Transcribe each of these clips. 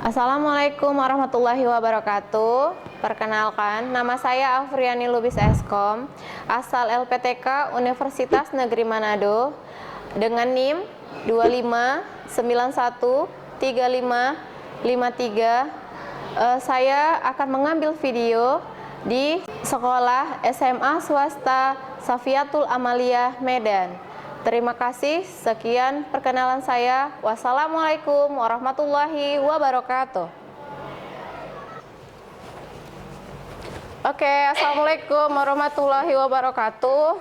Assalamualaikum warahmatullahi wabarakatuh. Perkenalkan, nama saya Afriani Lubis Eskom, asal LPTK Universitas Negeri Manado, dengan NIM 25913553. Saya akan mengambil video di sekolah SMA swasta Safiatul Amaliyah Medan. Terima kasih, sekian perkenalan saya. Wassalamualaikum warahmatullahi wabarakatuh. Oke, assalamualaikum warahmatullahi wabarakatuh.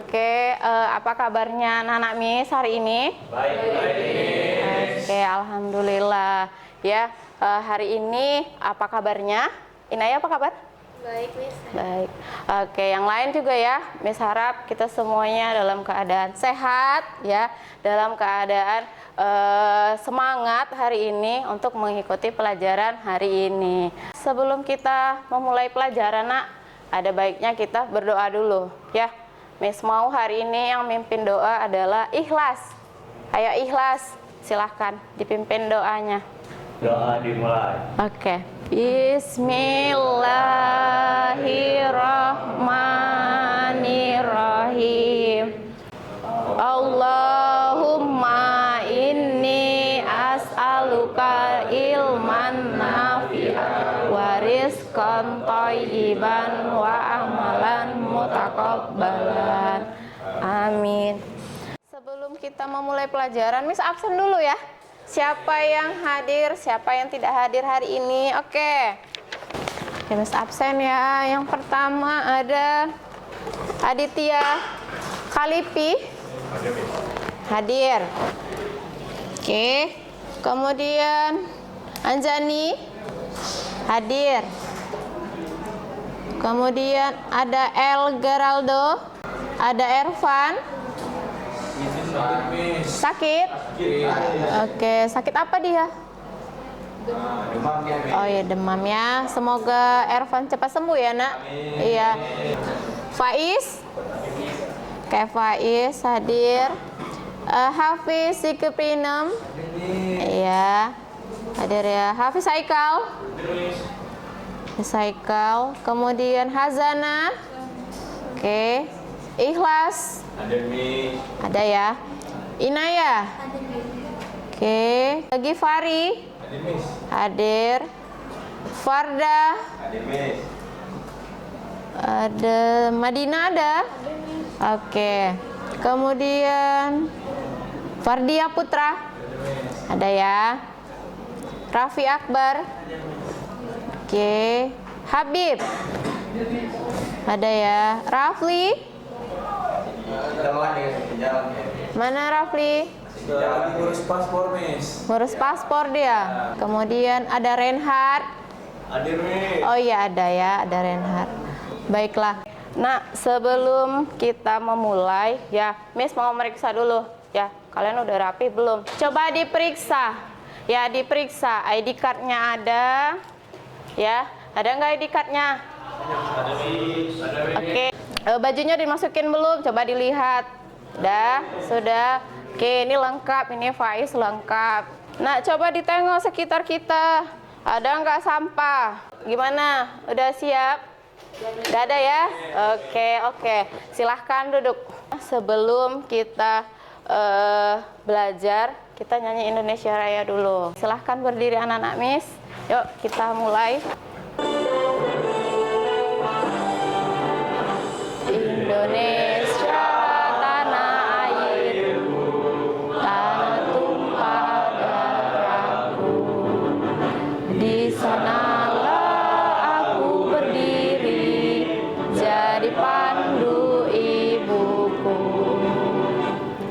Oke, apa kabarnya anak-anak Miss hari ini? Baik. Oke, alhamdulillah. Ya, hari ini apa kabarnya? Inaya apa kabar? Baik, Miss. Baik. Oke, yang lain juga ya. Miss harap kita semuanya dalam keadaan sehat ya, dalam keadaan semangat hari ini untuk mengikuti pelajaran hari ini. Sebelum kita memulai pelajaran, Nak, ada baiknya kita berdoa dulu ya. Miss mau hari ini yang mimpin doa adalah Ikhlas. Ayo Ikhlas, silahkan dipimpin doanya. Doa dimulai. Oke. Bismillahirrahmanirrahim. Allahumma inni as'aluka ilman nafi'an wa rizqan thayyiban wa amalan mutaqabbalan. Amin. Sebelum kita memulai pelajaran, Miss absen dulu ya. Siapa yang hadir, siapa yang tidak hadir hari ini? Oke. Miss absen ya. Yang pertama ada Aditya Kalipi. Hadir. Oke. Kemudian Anjani hadir. Kemudian ada El Geraldo, ada Ervan. Sakit? Oke, sakit apa dia? Demam ya. Oh ya, demam ya. Semoga Ervan cepat sembuh ya, Nak. Iya. Faiz? Oke, Faiz hadir. Hafiz Sikipinem. Iya. Hadir ya. Hafiz Haikal. Haikal. Kemudian Hazana. Oke. Ikhlas. Ada ya. Inaya. Oke. Lagi Fari. Hadir. Farda. Ada. Madina ada. Oke. Kemudian Fardia Putra. Ada ya. Raffi Akbar. Oke. Habib. Ada ya. Rafli. Mana Rafli? Lagi ngurus paspor, Miss. Ngurus paspor dia. Kemudian ada Renhard. Hadir, Miss. Oh iya ada ya, ada Renhard. Baiklah. Nah, sebelum kita memulai ya, Miss mau meriksa dulu ya. Kalian udah rapi belum? Coba diperiksa. Ya, diperiksa. ID card-nya ada. Ya, ada nggak ID card-nya? Ada, Miss. Oke. Bajunya dimasukin belum? Coba dilihat. Sudah. Oke, ini lengkap. Ini Faiz lengkap. Nah, coba ditengok sekitar kita. Ada nggak sampah? Gimana? Udah siap? Udah ada ya? Oke. Silahkan duduk. Sebelum kita belajar, kita nyanyi Indonesia Raya dulu. Silahkan berdiri anak-anak Miss. Yuk, kita mulai. Indonesia tanah airku, tanah tumpah darahku. Di sanalah aku berdiri, jadi pandu ibuku.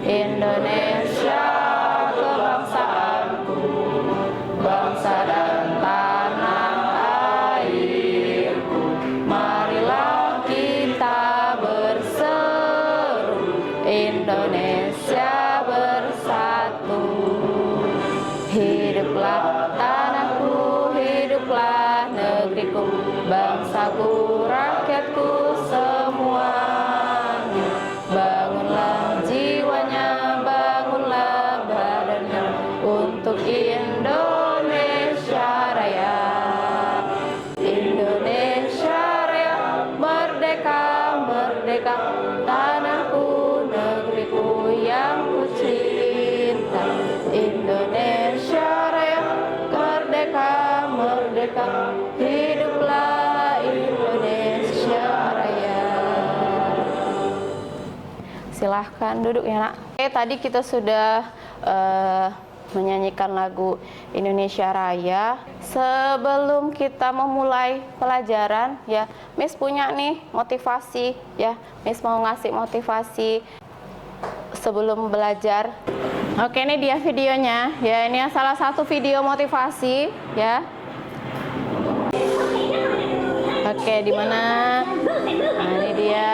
Indonesia kebangsaanku, bangsa dan tanah airku. Marilah kita berseru, Indonesia bersatu. Hiduplah tanahku, hiduplah negeriku, bangsaku, rakyatku semuanya. Bangunlah jiwanya, bangunlah merdeka, tanahku, negeriku yang ku cinta. Indonesia Raya, merdeka, merdeka, hiduplah Indonesia Raya. Silahkan duduk ya nak. Oke, tadi kita sudah menyanyikan lagu Indonesia Raya. Sebelum kita memulai pelajaran ya, Miss punya nih motivasi ya. Miss mau ngasih motivasi sebelum belajar. Oke, ini dia videonya ya. Ini salah satu video motivasi ya. Oke, di mana? Nah, ini dia.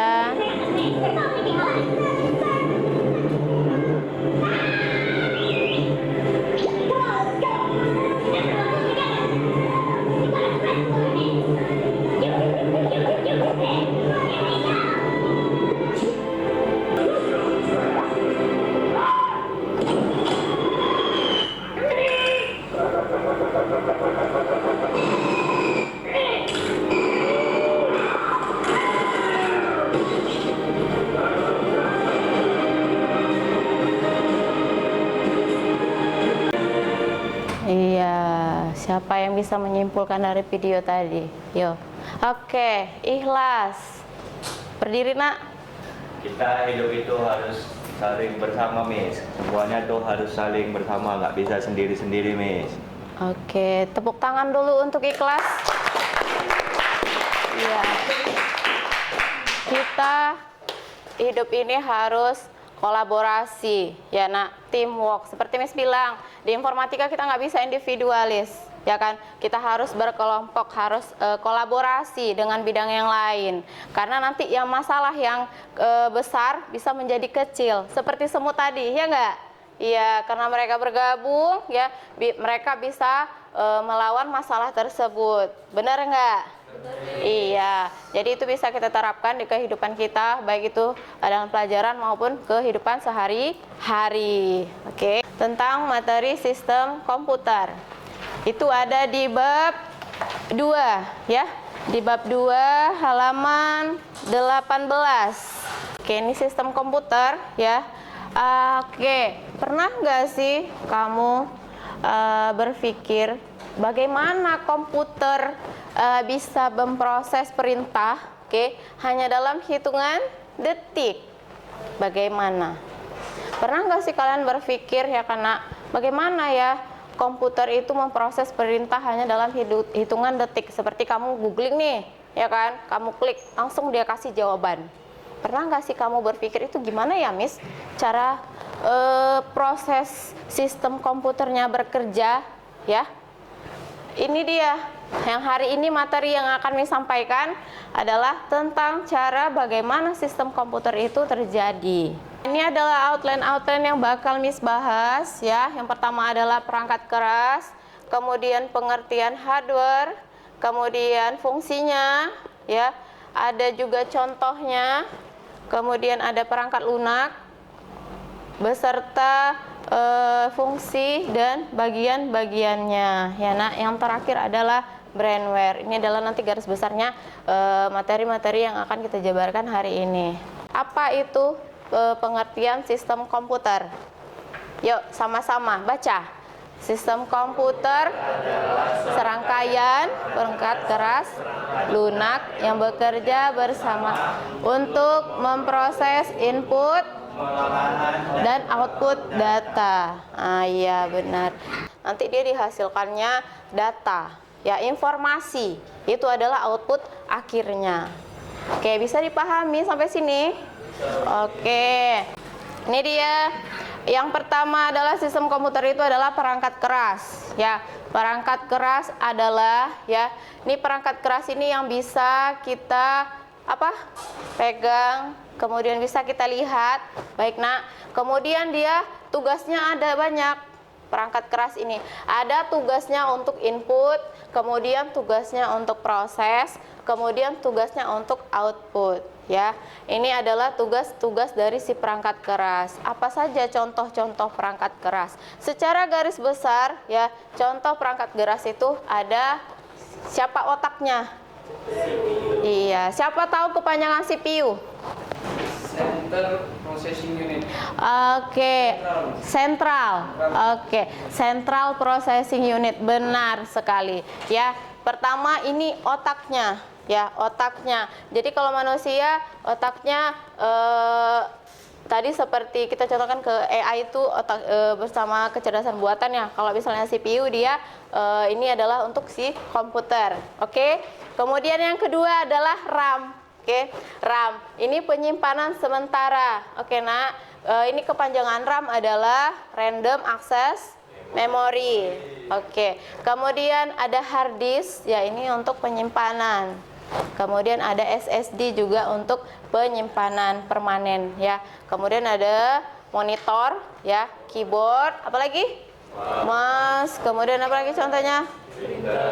Iya, siapa yang bisa menyimpulkan dari video tadi? Yo. Oke, ikhlas. Berdiri, nak. Kita hidup itu harus saling bersama, Miss. Semuanya tuh harus saling bersama, nggak bisa sendiri-sendiri, Miss. Oke, tepuk tangan dulu untuk ikhlas. Iya. Kita hidup ini harus kolaborasi, ya nak, teamwork. Seperti Miss bilang, di informatika kita nggak bisa individualis, ya kan? Kita harus berkelompok, harus kolaborasi dengan bidang yang lain. Karena nanti yang masalah yang besar bisa menjadi kecil, seperti semut tadi, ya nggak? Iya, karena mereka bergabung, ya, mereka bisa melawan masalah tersebut. Benar nggak? Iya, jadi itu bisa kita terapkan di kehidupan kita, baik itu dalam pelajaran maupun kehidupan sehari-hari. Oke, tentang materi sistem komputer. Itu ada di bab 2, ya. Di bab 2 halaman 18. Oke, ini sistem komputer, ya. Oke, pernah nggak sih kamu berpikir bagaimana komputer bisa memproses perintah, oke, hanya dalam hitungan detik? Bagaimana? Pernah nggak sih kalian berpikir ya, karena bagaimana ya komputer itu memproses perintah hanya dalam hitungan detik? Seperti kamu googling nih, ya kan? Kamu klik, langsung dia kasih jawaban. Pernah nggak sih kamu berpikir itu gimana ya, Miss, cara proses sistem komputernya bekerja, ya? Ini dia. Yang hari ini materi yang akan Miss sampaikan adalah tentang cara bagaimana sistem komputer itu terjadi. Ini adalah outline yang bakal Miss bahas, ya. Yang pertama adalah perangkat keras, kemudian pengertian hardware, kemudian fungsinya, ya. Ada juga contohnya, kemudian ada perangkat lunak beserta fungsi dan bagian-bagiannya, ya nak. Yang terakhir adalah brainware. Ini adalah nanti garis besarnya materi-materi yang akan kita jabarkan hari ini. Apa itu pengertian sistem komputer? Yuk sama-sama baca. Sistem komputer serangkaian perangkat keras lunak yang bekerja bersama untuk memproses input dan output data. Iya benar. Nanti dia dihasilkannya data, ya, informasi. Itu adalah output akhirnya. Oke, bisa dipahami sampai sini? Oke. Ini dia. Yang pertama adalah sistem komputer itu adalah perangkat keras, ya. Perangkat keras adalah, ya, ini perangkat keras ini yang bisa kita pegang, kemudian bisa kita lihat, baik nak. Kemudian dia tugasnya ada banyak. Perangkat keras ini ada tugasnya untuk input, kemudian tugasnya untuk proses, kemudian tugasnya untuk output, ya. Ini adalah tugas-tugas dari si perangkat keras. Apa saja contoh-contoh perangkat keras? Secara garis besar, ya, contoh perangkat keras itu ada siapa otaknya? Iya, siapa tahu kepanjangan CPU? Center Processing Unit. Oke, sentral. Oke, Central Processing Unit, benar sekali. Ya, pertama ini otaknya, ya otaknya. Jadi kalau manusia otaknya tadi seperti kita contohkan ke AI itu otak bersama kecerdasan buatan ya. Kalau misalnya CPU dia ini adalah untuk si komputer. Oke. Kemudian yang kedua adalah RAM. Oke. RAM. Ini penyimpanan sementara. Oke, Nak. Ini kepanjangan RAM adalah Random Access Memory. Oke. Kemudian ada hard disk ya, ini untuk penyimpanan. Kemudian ada SSD juga untuk penyimpanan permanen ya. Kemudian ada monitor ya, keyboard, apalagi? Mouse. Kemudian apa lagi contohnya?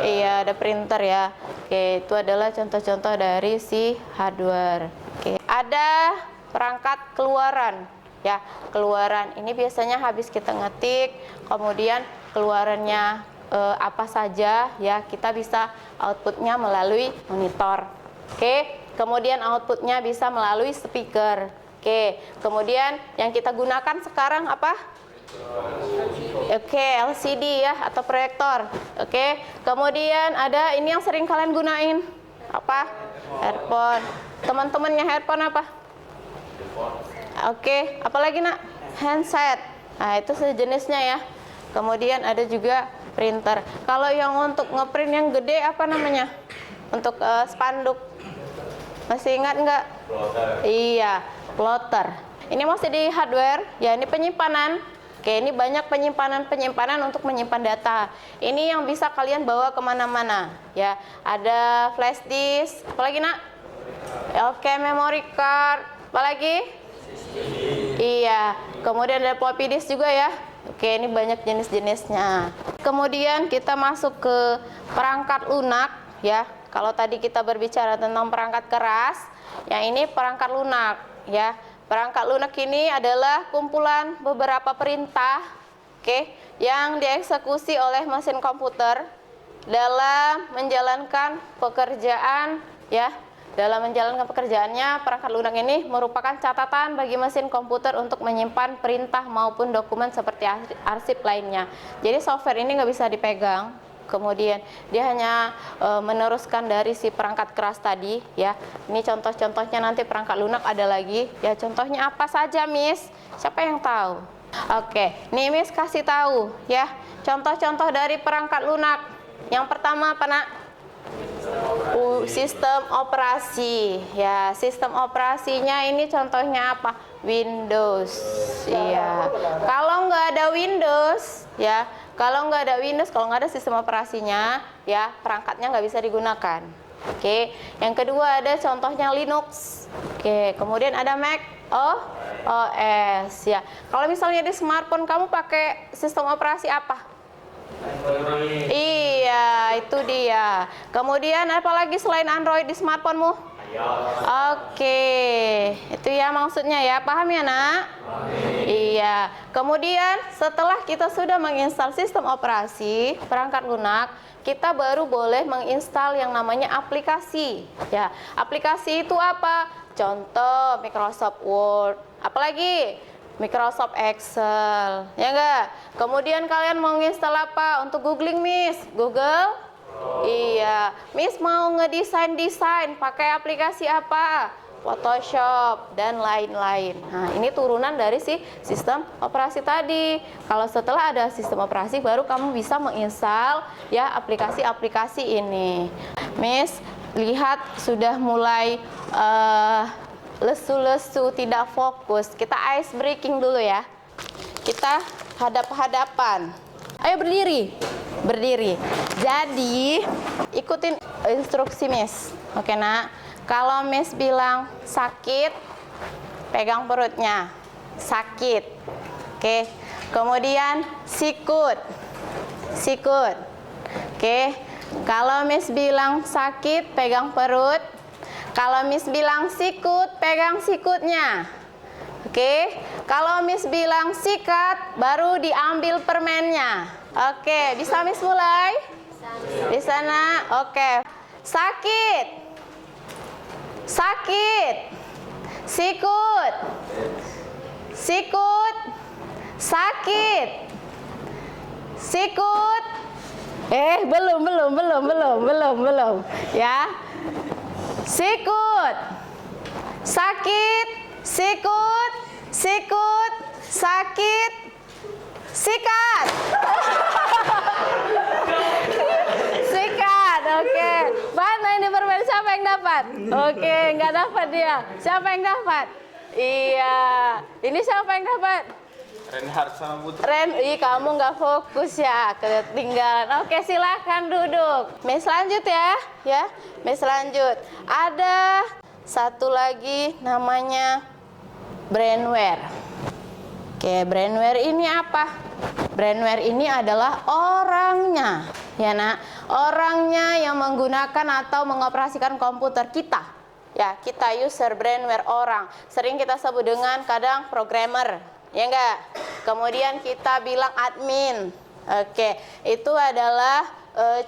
Iya, ada printer ya. Oke, itu adalah contoh-contoh dari si hardware. Oke, ada perangkat keluaran ya. Keluaran ini biasanya habis kita ngetik, kemudian keluarannya apa saja ya, kita bisa outputnya melalui monitor. Oke, kemudian outputnya bisa melalui speaker. Oke, kemudian yang kita gunakan sekarang apa? Oke, LCD ya atau proyektor. Oke, kemudian ada ini yang sering kalian gunain apa? Earphone. Teman-temannya headphone apa? Oke, apalagi Nak? Handset. Nah, itu sejenisnya ya. Kemudian ada juga printer. Kalau yang untuk ngeprint yang gede apa namanya? Untuk spanduk. Masih ingat nggak? Plotter. Iya, plotter. Ini masih di hardware. Ya, ini penyimpanan. Oke, ini banyak penyimpanan untuk menyimpan data. Ini yang bisa kalian bawa kemana-mana. Ya, ada flash disk. Apalagi Nak? Oke, memory card. Apalagi? Iya. Kemudian ada floppy disk juga ya. Oke, ini banyak jenis-jenisnya. Kemudian kita masuk ke perangkat lunak ya. Kalau tadi kita berbicara tentang perangkat keras, yang ini perangkat lunak ya. Perangkat lunak ini adalah kumpulan beberapa perintah, oke, yang dieksekusi oleh mesin komputer dalam menjalankan pekerjaan ya. Dalam menjalankan pekerjaannya, perangkat lunak ini merupakan catatan bagi mesin komputer untuk menyimpan perintah maupun dokumen seperti arsip lainnya. Jadi software ini nggak bisa dipegang. Kemudian dia hanya meneruskan dari si perangkat keras tadi ya. Ini contoh-contohnya, nanti perangkat lunak ada lagi ya. Contohnya apa saja, Miss? Siapa yang tahu? Oke, nih Miss kasih tahu ya. Contoh-contoh dari perangkat lunak. Yang pertama apa, Nak? Sistem operasi ya. Sistem operasinya ini contohnya apa? Windows. Iya. Kalau nggak ada Windows ya, kalau nggak ada sistem operasinya ya, perangkatnya nggak bisa digunakan. Oke. Yang kedua ada contohnya Linux. Oke. Kemudian ada Mac OS ya. Kalau misalnya di smartphone kamu pakai sistem operasi apa? Iya, itu dia. Kemudian apa lagi selain Android di smartphone-mu? Oke, itu ya maksudnya ya. Paham ya, Nak? Iya. Kemudian setelah kita sudah menginstal sistem operasi perangkat lunak, kita baru boleh menginstal yang namanya aplikasi. Ya, aplikasi itu apa? Contoh Microsoft Word. Apalagi? Microsoft Excel, ya enggak? Kemudian kalian mau nginstal apa? Untuk googling, Miss? Google? Iya. Miss mau ngedesain pakai aplikasi apa? Photoshop dan lain-lain. Nah, ini turunan dari si sistem operasi tadi. Kalau setelah ada sistem operasi baru kamu bisa menginstal ya aplikasi-aplikasi ini. Miss, lihat sudah mulai lesu-lesu, tidak fokus. Kita ice breaking dulu ya. Kita hadap-hadapan. Ayo berdiri. Berdiri. Jadi, ikutin instruksi Miss. Oke, Nak. Kalau Miss bilang sakit, pegang perutnya. Sakit. Oke. Kemudian sikut. Sikut. Oke. Kalau Miss bilang sakit, pegang perut. Kalau Miss bilang sikut, pegang sikutnya. Oke. Kalau Miss bilang sikat, baru diambil permennya. Oke, bisa Miss mulai? Di sana. Oke. Sakit. Sakit. Sikut. Sikut. Sakit. Sikut. Belum. Ya. Sikut. Sakit. Sikut. Sikut. Sakit. Sikat. Sikat. Oke. Mana ini permen? Siapa yang dapat? Oke, nggak dapat dia. Siapa yang dapat? Iya. Ini siapa yang dapat? Reinhard sama Putri. Kamu nggak fokus ya, ketinggalan. Oke, silakan duduk. Miss lanjut ya. Miss lanjut. Ada satu lagi namanya brainware. Oke, brainware ini apa? Brainware ini adalah orangnya, ya nak. Orangnya yang menggunakan atau mengoperasikan komputer kita. Ya, kita user, brainware orang. Sering kita sebut dengan kadang programmer, ya enggak? Kemudian kita bilang admin. Oke, itu adalah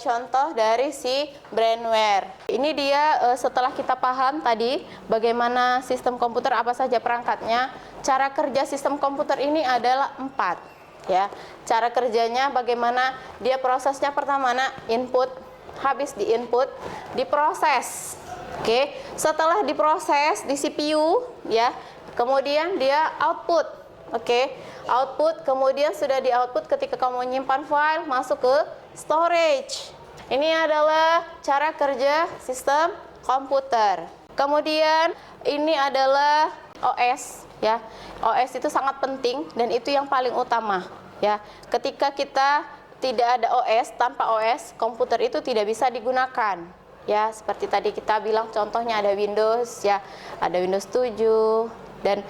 contoh dari si brainware. Ini dia setelah kita paham tadi bagaimana sistem komputer, apa saja perangkatnya. Cara kerja sistem komputer ini adalah 4, ya. Cara kerjanya bagaimana dia prosesnya, pertama nak input, habis di input diproses. Oke, setelah diproses di CPU, ya, kemudian dia output. Oke, output, kemudian sudah di output ketika kamu menyimpan file masuk ke storage. Ini adalah cara kerja sistem komputer. Kemudian ini adalah OS, ya. OS itu sangat penting dan itu yang paling utama, ya. Ketika kita tidak ada OS, tanpa OS komputer itu tidak bisa digunakan. Ya, seperti tadi kita bilang contohnya ada Windows, ya. Ada Windows 7 dan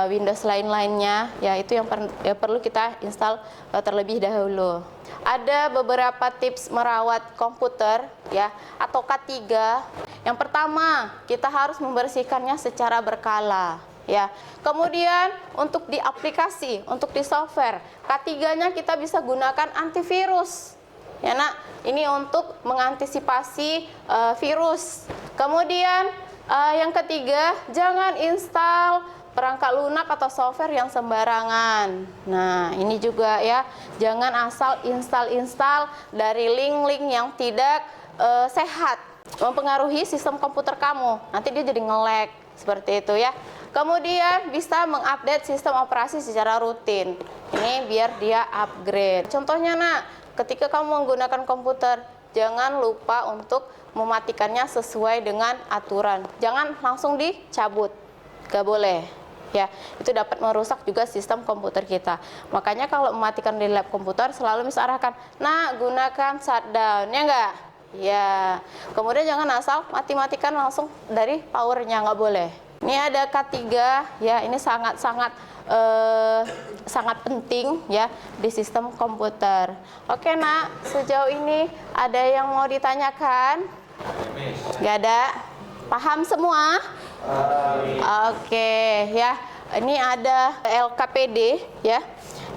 Windows lain-lainnya, ya, itu yang perlu kita install terlebih dahulu. Ada beberapa tips merawat komputer, ya, atau K3. Yang pertama, kita harus membersihkannya secara berkala, ya. Kemudian untuk di aplikasi, untuk di software, K3-nya kita bisa gunakan antivirus, ya nak. Ini untuk mengantisipasi virus. Kemudian yang ketiga, jangan install perangkat lunak atau software yang sembarangan. Nah, ini juga ya, jangan asal install dari link-link yang tidak sehat, mempengaruhi sistem komputer kamu. Nanti dia jadi nge-lag, seperti itu ya. Kemudian bisa mengupdate sistem operasi secara rutin. Ini biar dia upgrade. Contohnya nak, ketika kamu menggunakan komputer, jangan lupa untuk mematikannya sesuai dengan aturan. Jangan langsung dicabut, gak boleh. Ya, itu dapat merusak juga sistem komputer kita. Makanya kalau mematikan di lab komputer selalu disarankan, nah gunakan shutdown, ya enggak? Ya. Kemudian jangan asal mati-matikan langsung dari powernya, nggak boleh. Ini ada K3, ya, ini sangat penting ya di sistem komputer. Oke nak, sejauh ini ada yang mau ditanyakan? Nggak ada? Paham semua? Oke, ya. Ini ada LKPD, ya.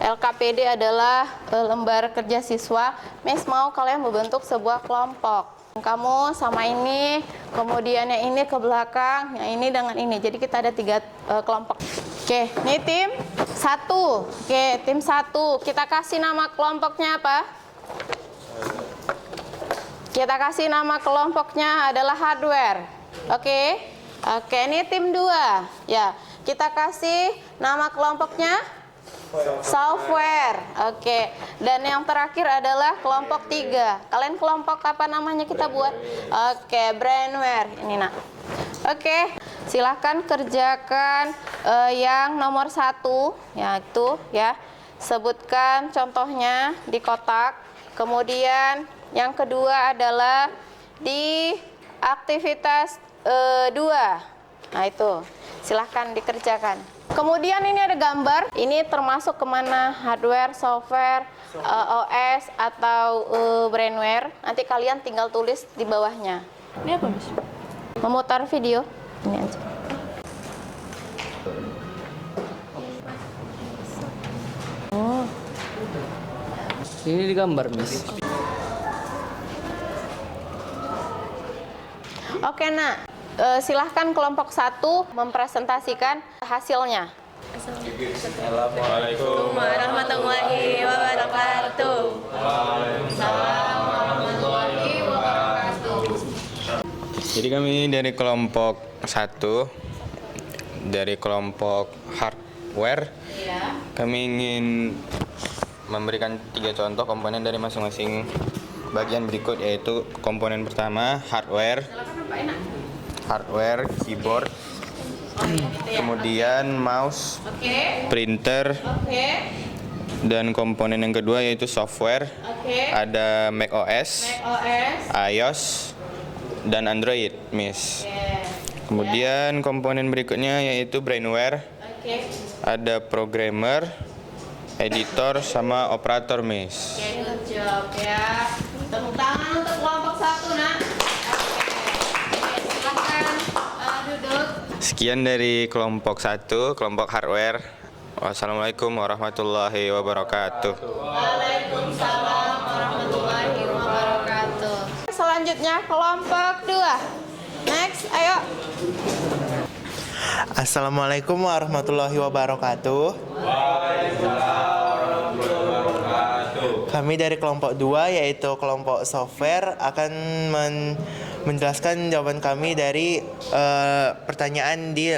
LKPD adalah lembar kerja siswa. Miss mau kalian membentuk sebuah kelompok. Kamu sama ini, kemudian yang ini ke belakang, yang ini dengan ini. Jadi kita ada 3 kelompok. Oke, ini tim 1. Oke, tim 1. Kita kasih nama kelompoknya apa? Kita kasih nama kelompoknya adalah hardware. Oke. Oke, ini tim 2. Ya, kita kasih nama kelompoknya software. Oke. Dan yang terakhir adalah kelompok 3. Kalian kelompok apa namanya kita buat? Oke, brainware. Ini nak. Oke, silahkan kerjakan yang nomor 1, yaitu ya. Sebutkan contohnya di kotak. Kemudian yang kedua adalah di aktivitas 2. Nah itu, silahkan dikerjakan. Kemudian ini ada gambar, ini termasuk kemana hardware, software, OS atau brainware. Nanti kalian tinggal tulis di bawahnya. Ini apa Mas? Memutar video, ini aja. Ini digambar, Miss. Oke nak, Silahkan kelompok 1 mempresentasikan hasilnya. Assalamualaikum warahmatullahi wabarakatuh. Waalaikumsalam warahmatullahi wabarakatuh. Jadi kami dari kelompok 1, dari kelompok hardware, kami ingin memberikan 3 contoh komponen dari masing-masing bagian berikut, yaitu komponen pertama hardware, keyboard, kemudian mouse, printer, dan komponen yang kedua yaitu software. Ada macOS, iOS, dan Android, Miss. Kemudian komponen berikutnya yaitu brainware. Ada programmer, editor, sama operator, Miss. Good job ya. Tepuk tangan untuk kelompok 1, Nak. Oke, silakan duduk. Sekian dari kelompok 1, kelompok hardware. Wassalamualaikum warahmatullahi wabarakatuh. Waalaikumsalam warahmatullahi wabarakatuh. Selanjutnya kelompok 2. Next, ayo. Assalamualaikum warahmatullahi wabarakatuh. Kami dari kelompok 2 yaitu kelompok software akan menjelaskan jawaban kami dari pertanyaan di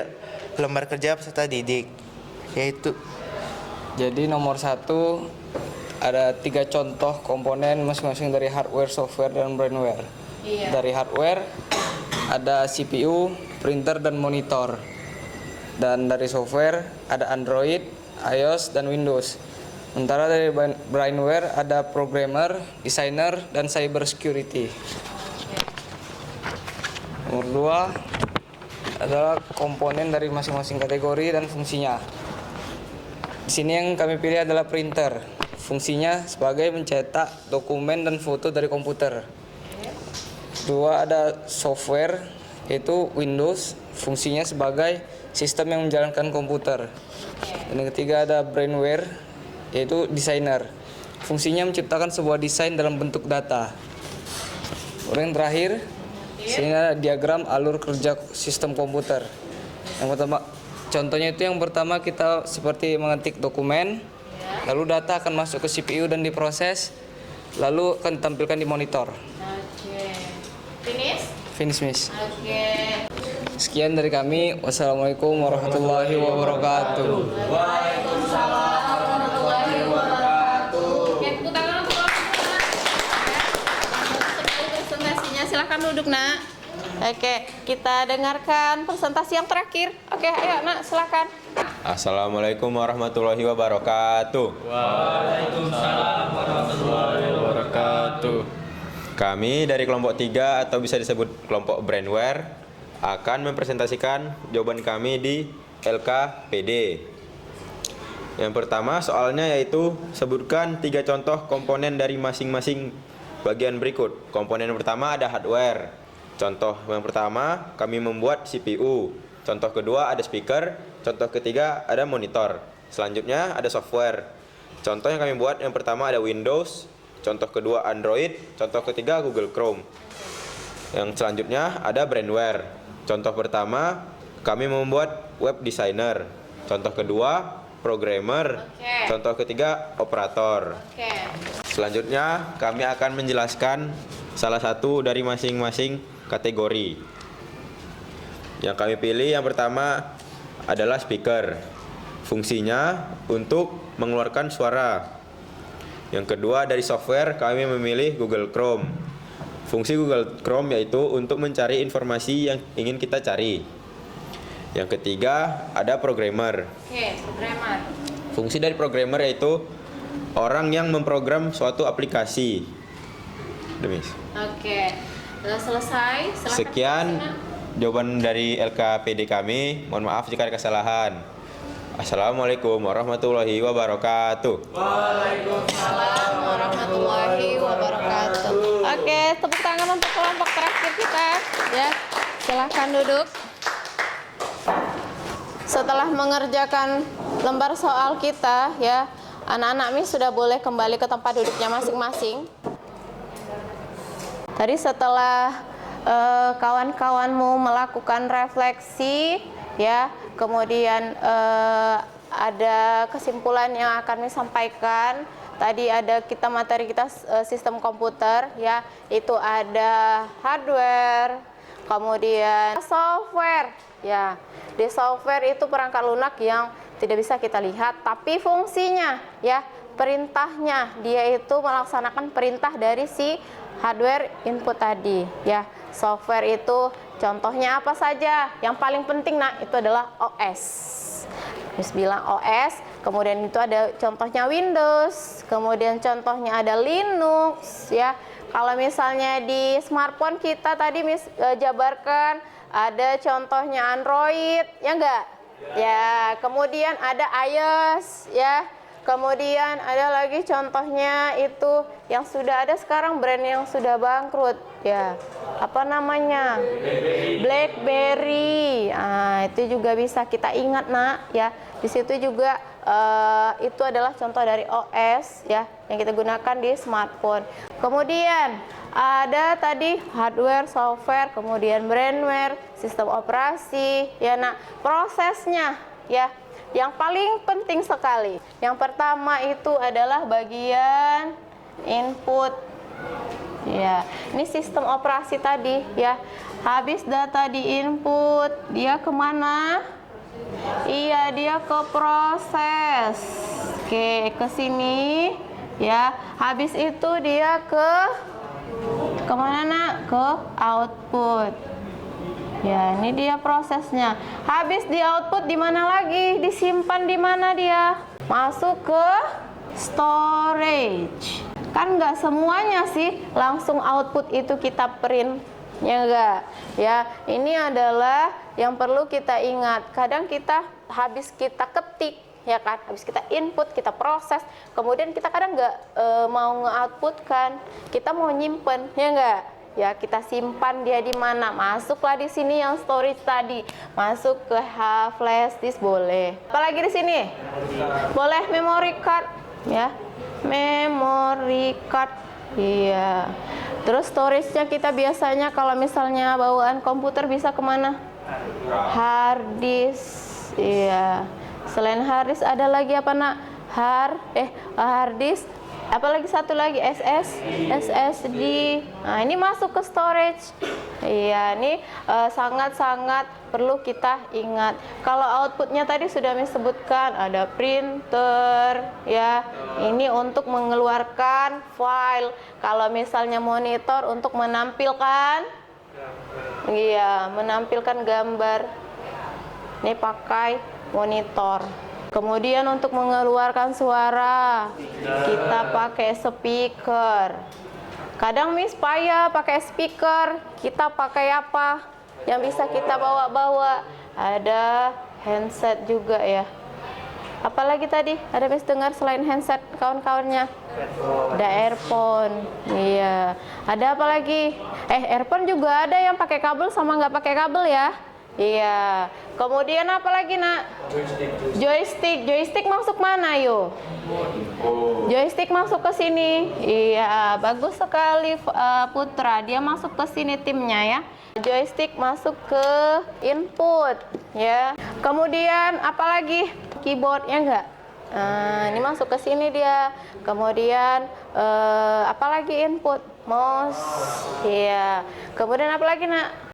lembar kerja peserta didik, yaitu Jadi nomor 1 ada 3 contoh komponen masing-masing dari hardware, software, dan brainware. Dari hardware ada CPU, printer, dan monitor. Dan dari software ada Android, iOS, dan Windows. Sementara dari brainware ada programmer, designer, dan cyber security. Nomor 2 adalah komponen dari masing-masing kategori dan fungsinya. Di sini yang kami pilih adalah printer. Fungsinya sebagai mencetak dokumen dan foto dari komputer. Kedua ada software, yaitu Windows. Fungsinya sebagai sistem yang menjalankan komputer. Dan yang ketiga ada brainware, yaitu designer. Fungsinya menciptakan sebuah desain dalam bentuk data. Yang terakhir, sini ada diagram alur kerja sistem komputer. Yang pertama, contohnya itu yang pertama kita seperti mengetik dokumen, lalu data akan masuk ke CPU dan diproses, lalu akan ditampilkan di monitor. Finish, Miss. Sekian dari kami. Wassalamualaikum warahmatullahi wabarakatuh. Waalaikumsalam warahmatullahi wabarakatuh. Oke, tepuk tangan untuk kelompok 2. Sekali presentasinya, silakan duduk, Nak. Oke, kita dengarkan presentasi yang terakhir. Oke, ayo, Nak, silakan. Assalamualaikum warahmatullahi wabarakatuh. Waalaikumsalam warahmatullahi wabarakatuh. Kami dari kelompok 3 atau bisa disebut kelompok brainware akan mempresentasikan jawaban kami di LKPD. Yang pertama soalnya yaitu sebutkan 3 contoh komponen dari masing-masing bagian berikut. Komponen yang pertama ada hardware. Contoh yang pertama kami membuat CPU. Contoh kedua ada speaker. Contoh ketiga ada monitor. Selanjutnya ada software. Contoh yang kami buat yang pertama ada Windows. Contoh kedua Android. Contoh ketiga Google Chrome. Yang selanjutnya ada brainware. Contoh pertama kami membuat web designer. Contoh kedua programmer. Contoh ketiga operator. Selanjutnya kami akan menjelaskan salah satu dari masing-masing kategori. Yang kami pilih yang pertama adalah speaker. Fungsinya untuk mengeluarkan suara. Yang kedua dari software kami memilih Google Chrome. Fungsi Google Chrome yaitu untuk mencari informasi yang ingin kita cari. Yang ketiga ada programmer. Programmer. Fungsi dari programmer yaitu orang yang memprogram suatu aplikasi. Demis. Sudah selesai. Silakan. Sekian jawaban dari LKPD kami. Mohon maaf jika ada kesalahan. Assalamualaikum warahmatullahi wabarakatuh. Waalaikumsalam warahmatullahi wabarakatuh. Oke, tepuk tangan untuk kelompok terakhir kita. Ya, silahkan duduk. Setelah mengerjakan lembar soal kita, ya, anak-anak Miss sudah boleh kembali ke tempat duduknya masing-masing. Tadi setelah kawan-kawanmu melakukan refleksi, ya. Kemudian ada kesimpulan yang akan disampaikan. Tadi ada materi kita sistem komputer, ya. Itu ada hardware, kemudian software, ya. Di software itu perangkat lunak yang tidak bisa kita lihat, tapi fungsinya, ya, perintahnya, dia itu melaksanakan perintah dari si hardware input tadi, ya. Software itu contohnya apa saja? Yang paling penting, nah, itu adalah OS. Terus bilang OS, kemudian itu ada contohnya Windows, kemudian contohnya ada Linux, ya. Kalau misalnya di smartphone kita tadi jabarkan ada contohnya Android, ya enggak? Ya, kemudian ada iOS, ya. Kemudian ada lagi contohnya itu yang sudah ada sekarang, brand yang sudah bangkrut, ya. Apa namanya? BlackBerry. Nah, itu juga bisa kita ingat, Nak, ya. Di situ juga itu adalah contoh dari OS, ya, yang kita gunakan di smartphone. Kemudian ada tadi hardware, software, kemudian brandware, sistem operasi, ya. Nah, prosesnya, ya, yang paling penting sekali. Yang pertama itu adalah bagian input. Ya, ini sistem operasi tadi, ya. Habis data di input, dia kemana? Iya, dia ke proses. Oke, ke sini, ya. Habis itu dia kemana, Nak? Ke output. Ya, ini dia prosesnya. Habis di output di mana lagi? Disimpan di mana dia? Masuk ke storage. Kan nggak semuanya sih langsung output itu kita print, ya enggak? Ya, ini adalah yang perlu kita ingat. Kadang kita habis kita ketik, ya kan? Habis kita input, kita proses, kemudian kita kadang nggak mau nge-output kan? Kita mau nyimpen, ya enggak? Ya, kita simpan dia di mana? Masuklah di sini yang storage tadi. Masuk ke flash disk boleh. Apalagi di sini? Boleh memory card, ya. Memory card. Iya. Terus storage-nya kita biasanya kalau misalnya bawaan komputer bisa kemana? Hard disk. Iya. Selain hard disk ada lagi apa, Nak? Hard disk. Apalagi satu lagi SSD. Nah, ini masuk ke storage. Iya, ini sangat-sangat perlu kita ingat. Kalau outputnya tadi sudah disebutkan ada printer, ya. Ini untuk mengeluarkan file. Kalau misalnya monitor untuk menampilkan, iya, menampilkan gambar. Ini pakai monitor. Kemudian untuk mengeluarkan suara, kita pakai speaker. Kadang Miss payah pakai speaker, kita pakai apa? Yang bisa kita bawa-bawa. Ada handset juga, ya. Apalagi tadi? Ada Miss dengar selain handset kawan-kawannya? Ada earphone. Iya. Ada apa lagi? Earphone juga ada yang pakai kabel sama nggak pakai kabel, ya. Iya. Kemudian apa lagi, Nak? Joystick. Joystick masuk mana, yuk? Joystick masuk ke sini. Iya, bagus sekali, Putra. Dia masuk ke sini timnya, ya. Joystick masuk ke input, ya. Kemudian apa lagi? Keyboard, ya enggak? Ini masuk ke sini dia. Kemudian apa lagi input? Mouse. Iya. Kemudian apa lagi, Nak?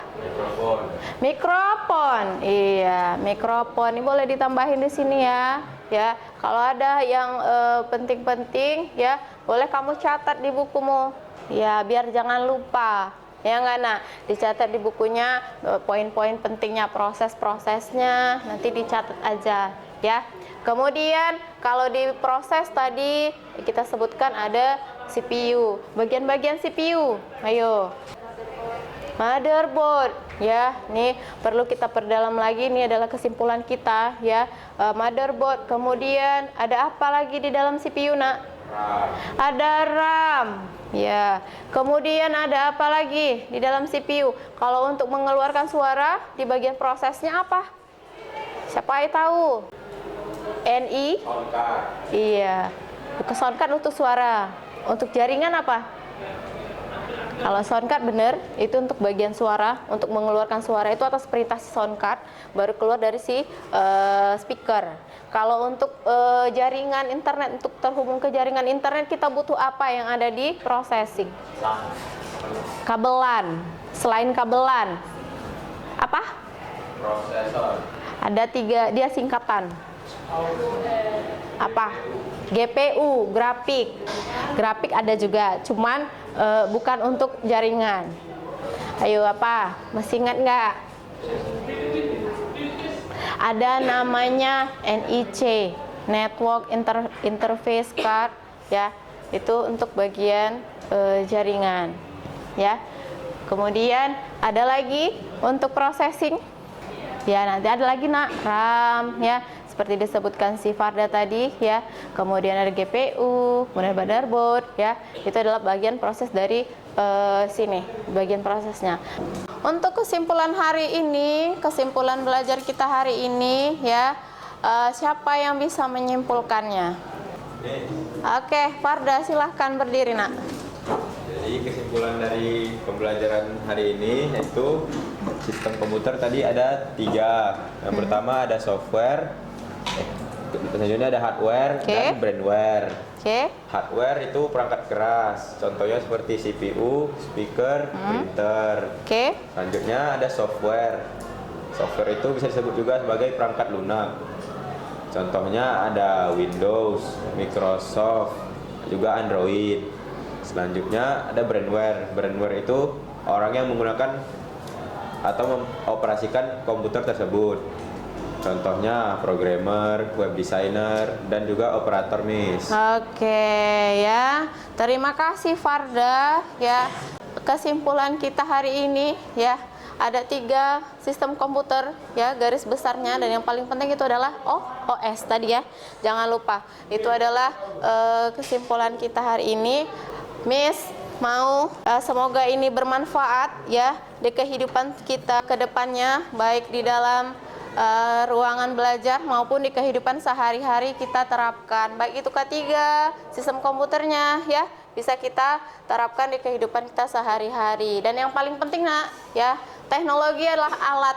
Mikrofon. Iya, mikrofon. Ini boleh ditambahin di sini, ya. Ya, kalau ada yang penting-penting, ya, boleh kamu catat di bukumu. Ya, biar jangan lupa. Ya enggak, Nak? Dicatat di bukunya poin-poin pentingnya, proses-prosesnya, nanti dicatat aja, ya. Kemudian kalau di proses tadi kita sebutkan ada CPU. Bagian-bagian CPU. Ayo. Motherboard, ya. Nih perlu kita perdalam lagi, ini adalah kesimpulan kita, ya. Motherboard. Kemudian ada apa lagi di dalam CPU, Nak? Ada RAM, ya. Kemudian ada apa lagi di dalam CPU? Kalau untuk mengeluarkan suara di bagian prosesnya apa? Siapa yang tahu? NI? Iya. Sound card untuk suara. Untuk jaringan apa? Kalau sound card bener, itu untuk bagian suara, untuk mengeluarkan suara itu atas perintah si sound card, baru keluar dari si speaker. Kalau untuk jaringan internet, untuk terhubung ke jaringan internet, kita butuh apa yang ada di processing? Kabelan. Selain kabelan, apa? Prosesor. Ada 3, dia singkatan. Apa? GPU, grafik. Grafik ada juga, cuman bukan untuk jaringan. Ayo apa? Masih ingat nggak? Ada namanya NIC, Network Interface Card, ya. Itu untuk bagian jaringan, ya. Kemudian ada lagi untuk processing. Ya, nanti ada lagi RAM, ya. Seperti disebutkan si Farda tadi, ya. Kemudian ada GPU, kemudian motherboard, ya. Itu adalah bagian proses dari sini, bagian prosesnya. Untuk kesimpulan hari ini, kesimpulan belajar kita hari ini, ya. Siapa yang bisa menyimpulkannya? Oke, Farda silahkan berdiri, Nak. Jadi kesimpulan dari pembelajaran hari ini yaitu sistem komputer tadi ada 3. Yang pertama ada software, selanjutnya ada hardware dan brandware. Hardware itu perangkat keras, contohnya seperti CPU, speaker, printer. Selanjutnya ada software. Software itu bisa disebut juga sebagai perangkat lunak. Contohnya ada Windows, Microsoft, juga Android. Selanjutnya ada brandware. Brandware itu orang yang menggunakan atau mengoperasikan komputer tersebut. Contohnya programmer, web designer, dan juga operator MIS. Oke, ya. Terima kasih Farda, ya. Kesimpulan kita hari ini, ya. Ada 3 sistem komputer, ya, garis besarnya, dan yang paling penting itu adalah OS tadi, ya. Jangan lupa. Itu adalah kesimpulan kita hari ini. Miss mau semoga ini bermanfaat, ya, di kehidupan kita ke depannya, baik di dalam ruangan belajar maupun di kehidupan sehari-hari kita terapkan. Baik itu K3, sistem komputernya, ya, bisa kita terapkan di kehidupan kita sehari-hari. Dan yang paling penting, Nak, ya, teknologi adalah alat,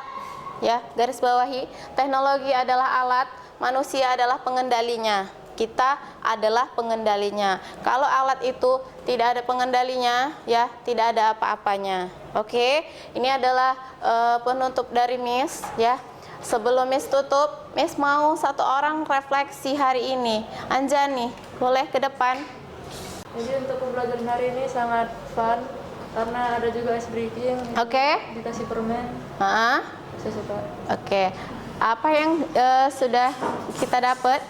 ya, garis bawahi. Teknologi adalah alat, manusia adalah pengendalinya. Kita adalah pengendalinya. Kalau alat itu tidak ada pengendalinya, ya, tidak ada apa-apanya. Oke, ini adalah penutup dari Miss, ya. Sebelum Miss tutup, Miss mau 1 orang refleksi hari ini. Anjani, boleh ke depan. Jadi untuk pembelajaran hari ini sangat fun karena ada juga ice breaking. Dikasih permen. Saya suka. Apa yang sudah kita dapat?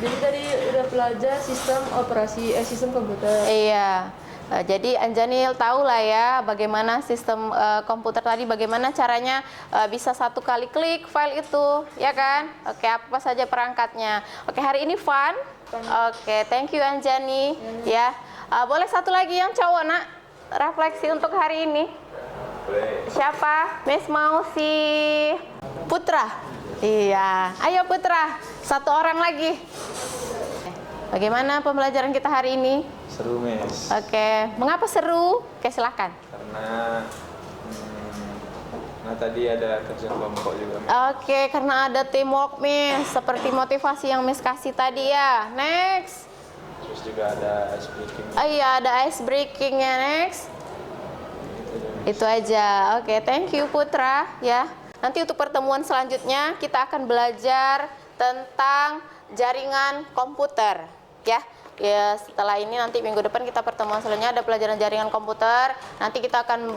Jadi tadi udah belajar sistem operasi sistem komputer. Iya. Jadi Anjani tahu lah ya bagaimana sistem komputer tadi, bagaimana caranya bisa 1 kali klik file itu, ya kan? Oke, apa saja perangkatnya. Oke, hari ini fun. Oke, thank you Anjani. Ya, boleh 1 lagi yang cowok, Nak, refleksi untuk hari ini. Siapa? Miss mau si Putra. Iya, ayo Putra, 1 orang lagi. Bagaimana pembelajaran kita hari ini? Seru, Miss. Oke, mengapa seru? Oke, silakan. Karena tadi ada kerja kelompok juga. Oke, karena ada teamwork, Miss. Seperti motivasi yang Miss kasih tadi ya. Next. Terus juga ada ice breaking. Iya, ada ice breakingnya. Next. Itu aja. Oke, thank you Putra. Ya. Nanti untuk pertemuan selanjutnya kita akan belajar tentang jaringan komputer. Ya, setelah ini nanti minggu depan kita pertemuan selanjutnya ada pelajaran jaringan komputer. Nanti kita akan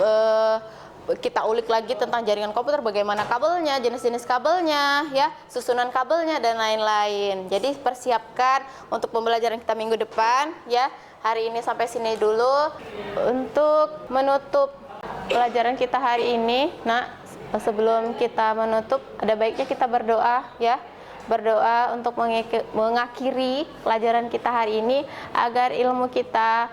kita ulik lagi tentang jaringan komputer, bagaimana kabelnya, jenis-jenis kabelnya, ya, susunan kabelnya dan lain-lain. Jadi persiapkan untuk pembelajaran kita minggu depan, ya. Hari ini sampai sini dulu. Untuk menutup pelajaran kita hari ini, nah, sebelum kita menutup ada baiknya kita berdoa, ya. Berdoa untuk mengakhiri pelajaran kita hari ini agar ilmu kita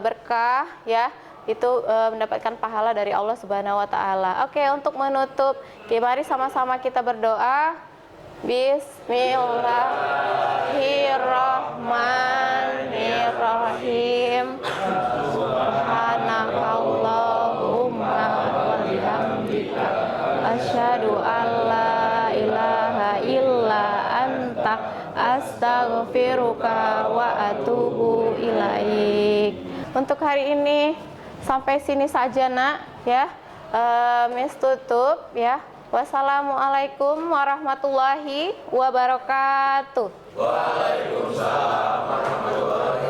berkah, ya, itu mendapatkan pahala dari Allah Subhanahu wa taala. Oke, untuk menutup, mari sama-sama kita berdoa. Bismillahirrahmanirrahim. astaghfiruka wa atubu ilaik. Untuk hari ini sampai sini saja nak ya. Miss tutup ya. Wassalamualaikum warahmatullahi wabarakatuh. Waalaikumsalam warahmatullahi